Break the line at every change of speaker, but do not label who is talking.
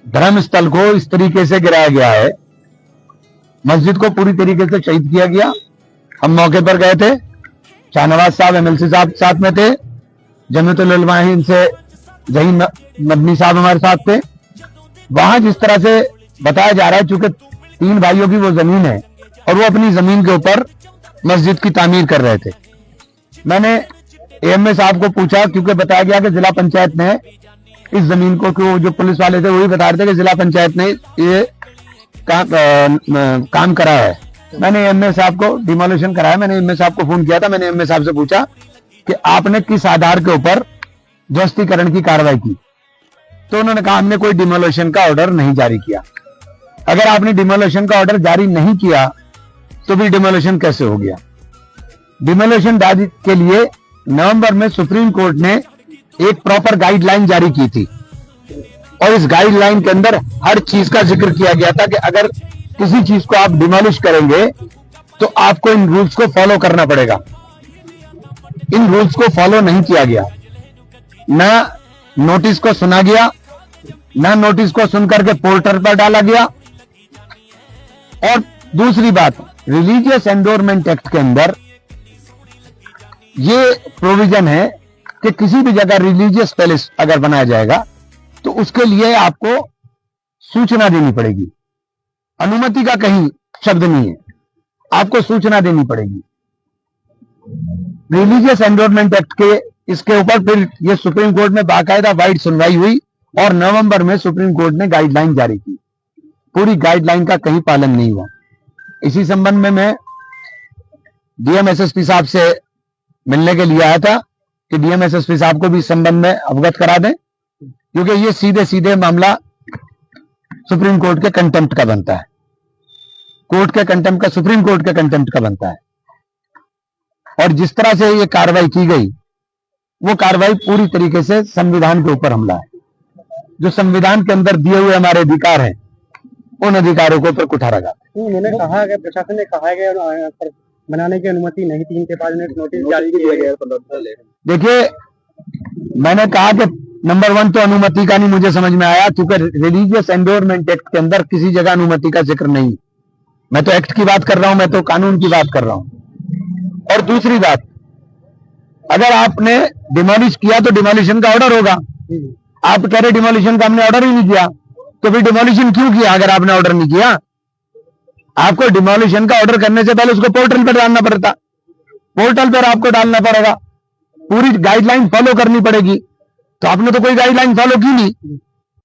धर्म स्थल को इस तरीके से गिराया गया है, मस्जिद को पूरी तरीके से शहीद किया गया। हम मौके पर गए थे, शाहनवाज साहब एमएलसी साहब साथ में थे, जमीयतुल उलमा हिंद से जहीन मदनी साहब हमारे साथ थे। वहां जिस तरह से बताया जा रहा है, चूंकि 3 भाइयों की वो जमीन है और वो अपनी जमीन के ऊपर मस्जिद की तामीर कर रहे थे। मैंने एएमए साहब को पूछा, क्योंकि बताया गया कि जिला पंचायत ने इस जमीन को, क्यों जो पुलिस वाले थे वही बता रहे थे कि जिला पंचायत ने ये काम करा है। मैंने एएमए साहब को डिमोलिशन कराया, मैंने एएमए साहब को फोन किया था। मैंने एएमए साहब से पूछा कि आपने किस आधार के ऊपर ध्वस्तीकरण की कार्रवाई की, तो उन्होंने कहा हमने कोई डिमोलिशन का ऑर्डर नहीं जारी किया। अगर आपने डिमोलिशन का ऑर्डर जारी नहीं किया तो भी डिमोलिशन कैसे हो गया? डिमोलिशन के लिए नवंबर में सुप्रीम कोर्ट ने एक प्रॉपर गाइडलाइन जारी की थी और इस गाइडलाइन के अंदर हर चीज का जिक्र किया गया था कि अगर किसी चीज को आप डिमोलिश करेंगे तो आपको इन रूल्स को फॉलो करना पड़ेगा। इन रूल्स को फॉलो नहीं किया गया, ना नोटिस को सुना गया, ना नोटिस को सुनकर के पोर्टल पर डाला गया। और दूसरी बात, रिलीजियस एंडोर्समेंट एक्ट के अंदर ये प्रोविजन है कि किसी भी जगह रिलीजियस पैलेस अगर बनाया जाएगा तो उसके लिए आपको सूचना देनी पड़ेगी। अनुमति का कहीं शब्द नहीं है, आपको सूचना देनी पड़ेगी। रिलीजियस एंडोर्समेंट एक्ट के इसके ऊपर फिर ये सुप्रीम कोर्ट में बाकायदा वाइड सुनवाई हुई और नवंबर में सुप्रीम कोर्ट ने गाइडलाइन जारी की। पूरी गाइडलाइन का कहीं पालन नहीं हुआ। इसी संबंध में मैं डीएम एसएसपी साहब से मिलने के लिए आया था कि डीएम एसएसपी साहब को भी इस संबंध में अवगत करा दें, क्योंकि ये सीधे सीधे मामला सुप्रीम कोर्ट के कंटेम्प्ट का बनता है, कोर्ट के कंटेम्प्ट का, सुप्रीम कोर्ट के कंटेम्प्ट का बनता है। और जिस तरह से ये कार्रवाई की गई, वो कार्रवाई पूरी तरीके से संविधान के ऊपर हमला है। जो संविधान के अंदर दिए हुए हमारे अधिकार हैं, उन अधिकारों को ऊपर कुठारा जाता है।
उन्होंने कहा है, प्रशासन ने कहा है कि बनाने की अनुमति नहीं थी, इनके पास नोटिस जारी किया गया।
देखिए, मैंने कहा कि नंबर 1 तो अनुमति का नहीं मुझे समझ में आया, क्योंकि रिलीजियस एंडोर्समेंट एक्ट के अंदर किसी जगह अनुमति का जिक्र नहीं। मैं तो एक्ट की बात कर रहा हूं, मैं तो कानून की बात कर रहा हूं। और दूसरी बात, अगर आपने डिमोलिश किया तो डिमोलिशन का ऑर्डर होगा। आप कह रहे डिमोलिशन का हमने ऑर्डर ही नहीं किया, तो फिर डिमोलिशन क्यों किया? अगर आपने ऑर्डर नहीं किया, आपको डिमोलिशन का ऑर्डर करने से पहले उसको पोर्टल पर डालना पड़ता, पोर्टल पर आपको डालना पड़ेगा, पूरी गाइडलाइन फॉलो करनी पड़ेगी। तो आपने तो कोई गाइडलाइन फॉलो की नहीं।